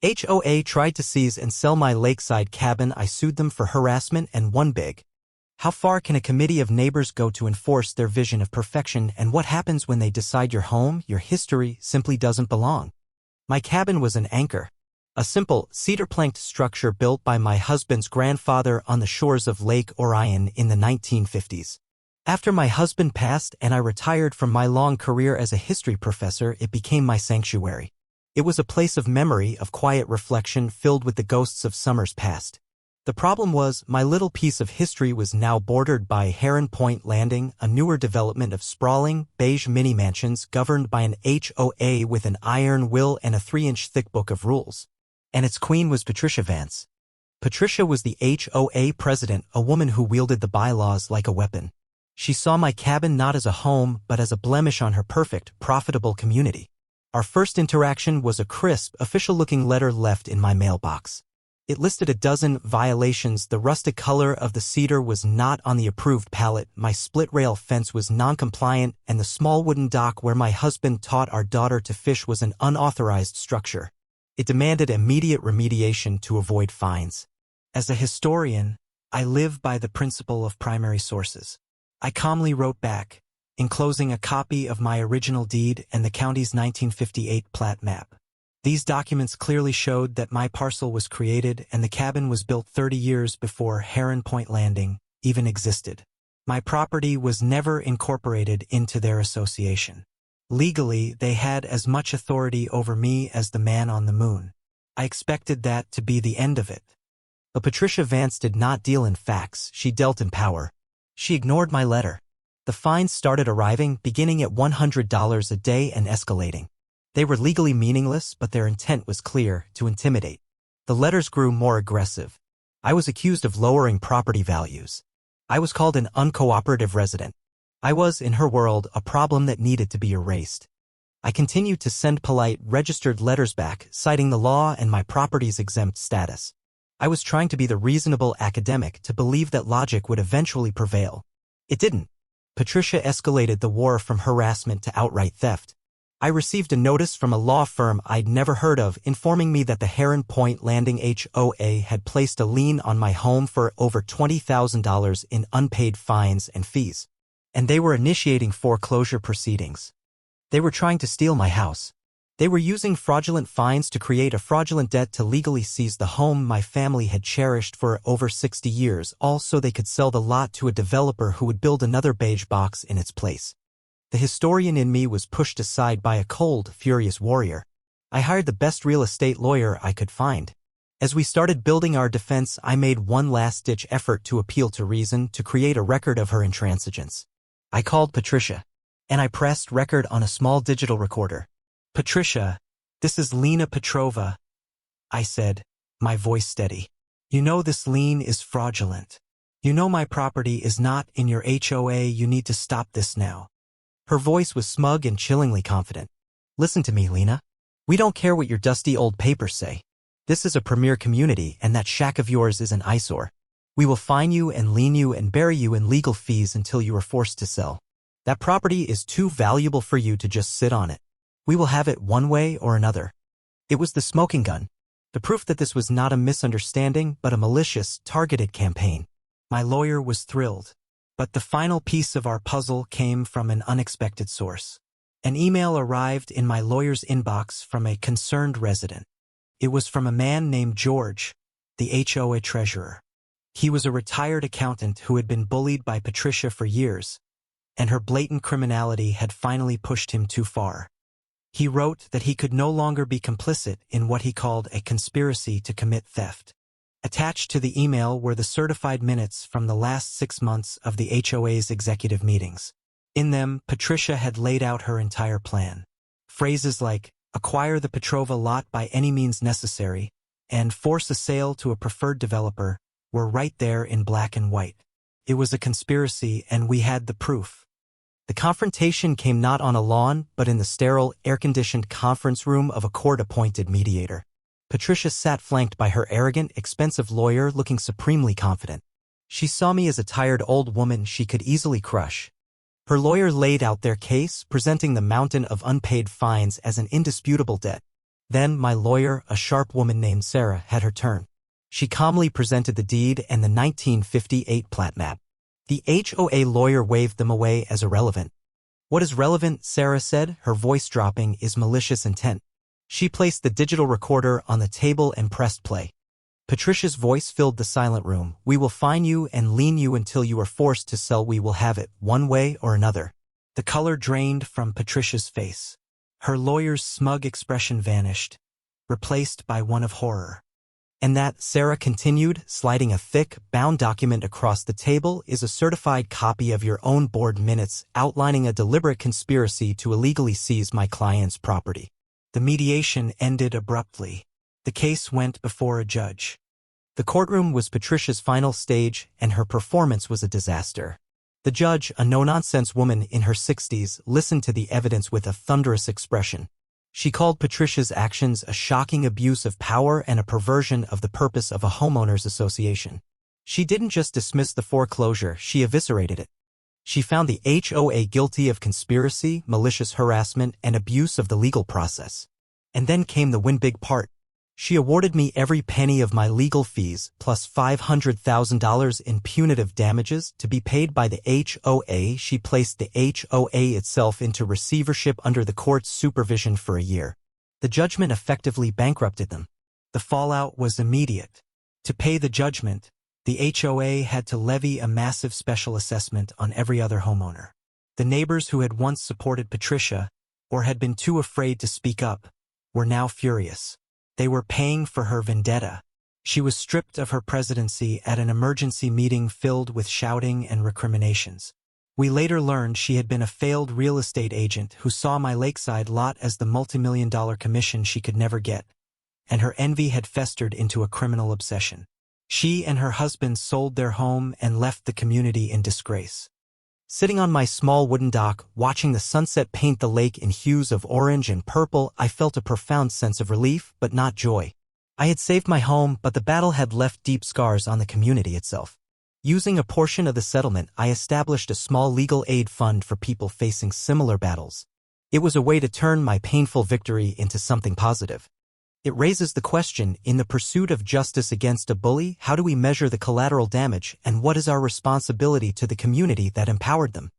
HOA tried to seize and sell my Lakeside cabin. I sued them for harassment and won big. How far can a committee of neighbors go to enforce their vision of perfection, and what happens when they decide your home, your history, simply doesn't belong? My cabin was an anchor. A simple, cedar-planked structure built by my husband's grandfather on the shores of Lake Orion in the 1950s. After my husband passed and I retired from my long career as a history professor, it became my sanctuary. It was a place of memory, of quiet reflection filled with the ghosts of summers past. The problem was, my little piece of history was now bordered by Heron Point Landing, a newer development of sprawling, beige mini-mansions governed by an HOA with an iron will and a 3-inch thick book of rules. And its queen was Patricia Vance. Patricia was the HOA president, a woman who wielded the bylaws like a weapon. She saw my cabin not as a home, but as a blemish on her perfect, profitable community. Our first interaction was a crisp, official-looking letter left in my mailbox. It listed a dozen violations. The rustic color of the cedar was not on the approved palette, my split-rail fence was non-compliant, and the small wooden dock where my husband taught our daughter to fish was an unauthorized structure. It demanded immediate remediation to avoid fines. As a historian, I live by the principle of primary sources. I calmly wrote back, enclosing a copy of my original deed and the county's 1958 plat map. These documents clearly showed that my parcel was created and the cabin was built 30 years before Heron Point Landing even existed. My property was never incorporated into their association. Legally, they had as much authority over me as the man on the moon. I expected that to be the end of it. But Patricia Vance did not deal in facts, she dealt in power. She ignored my letter. The fines started arriving, beginning at $100 a day and escalating. They were legally meaningless, but their intent was clear, to intimidate. The letters grew more aggressive. I was accused of lowering property values. I was called an uncooperative resident. I was, in her world, a problem that needed to be erased. I continued to send polite, registered letters back, citing the law and my property's exempt status. I was trying to be the reasonable academic, to believe that logic would eventually prevail. It didn't. Patricia escalated the war from harassment to outright theft. I received a notice from a law firm I'd never heard of informing me that the Heron Point Landing HOA had placed a lien on my home for over $20,000 in unpaid fines and fees. And they were initiating foreclosure proceedings. They were trying to steal my house. They were using fraudulent fines to create a fraudulent debt to legally seize the home my family had cherished for over 60 years, all so they could sell the lot to a developer who would build another beige box in its place. The historian in me was pushed aside by a cold, furious warrior. I hired the best real estate lawyer I could find. As we started building our defense, I made one last-ditch effort to appeal to reason, to create a record of her intransigence. I called Patricia, and I pressed record on a small digital recorder. "Patricia, this is Lena Petrova," I said, my voice steady. "You know this lien is fraudulent. You know my property is not in your HOA. You need to stop this now." Her voice was smug and chillingly confident. "Listen to me, Lena. We don't care what your dusty old papers say. This is a premier community, and that shack of yours is an eyesore. We will fine you and lien you and bury you in legal fees until you are forced to sell. That property is too valuable for you to just sit on it. We will have it one way or another." It was the smoking gun. The proof that this was not a misunderstanding, but a malicious, targeted campaign. My lawyer was thrilled. But the final piece of our puzzle came from an unexpected source. An email arrived in my lawyer's inbox from a concerned resident. It was from a man named George, the HOA treasurer. He was a retired accountant who had been bullied by Patricia for years, and her blatant criminality had finally pushed him too far. He wrote that he could no longer be complicit in what he called a conspiracy to commit theft. Attached to the email were the certified minutes from the last 6 months of the HOA's executive meetings. In them, Patricia had laid out her entire plan. Phrases like, "acquire the Petrova lot by any means necessary," and "force a sale to a preferred developer," were right there in black and white. It was a conspiracy, and we had the proof. The confrontation came not on a lawn, but in the sterile, air-conditioned conference room of a court-appointed mediator. Patricia sat flanked by her arrogant, expensive lawyer, looking supremely confident. She saw me as a tired old woman she could easily crush. Her lawyer laid out their case, presenting the mountain of unpaid fines as an indisputable debt. Then my lawyer, a sharp woman named Sarah, had her turn. She calmly presented the deed and the 1958 plat map. The HOA lawyer waved them away as irrelevant. What is relevant, Sarah said, her voice dropping, is malicious intent. She placed the digital recorder on the table and pressed play. Patricia's voice filled the silent room. We will fine you and lien you until you are forced to sell. We will have it, one way or another. The color drained from Patricia's face. Her lawyer's smug expression vanished, replaced by one of horror. And that, Sarah continued, sliding a thick, bound document across the table, is a certified copy of your own board minutes outlining a deliberate conspiracy to illegally seize my client's property. The mediation ended abruptly. The case went before a judge. The courtroom was Patricia's final stage, and her performance was a disaster. The judge, a no-nonsense woman in her 60s, listened to the evidence with a thunderous expression. She called Patricia's actions a shocking abuse of power and a perversion of the purpose of a homeowners association. She didn't just dismiss the foreclosure, she eviscerated it. She found the HOA guilty of conspiracy, malicious harassment, and abuse of the legal process. And then came the win-big part. She awarded me every penny of my legal fees, plus $500,000 in punitive damages to be paid by the HOA. She placed the HOA itself into receivership under the court's supervision for a year. The judgment effectively bankrupted them. The fallout was immediate. To pay the judgment, the HOA had to levy a massive special assessment on every other homeowner. The neighbors who had once supported Patricia, or had been too afraid to speak up, were now furious. They were paying for her vendetta. She was stripped of her presidency at an emergency meeting filled with shouting and recriminations. We later learned she had been a failed real estate agent who saw my Lakeside lot as the multi-million-dollar commission she could never get, and her envy had festered into a criminal obsession. She and her husband sold their home and left the community in disgrace. Sitting on my small wooden dock, watching the sunset paint the lake in hues of orange and purple, I felt a profound sense of relief, but not joy. I had saved my home, but the battle had left deep scars on the community itself. Using a portion of the settlement, I established a small legal aid fund for people facing similar battles. It was a way to turn my painful victory into something positive. It raises the question, in the pursuit of justice against a bully, how do we measure the collateral damage, and what is our responsibility to the community that empowered them?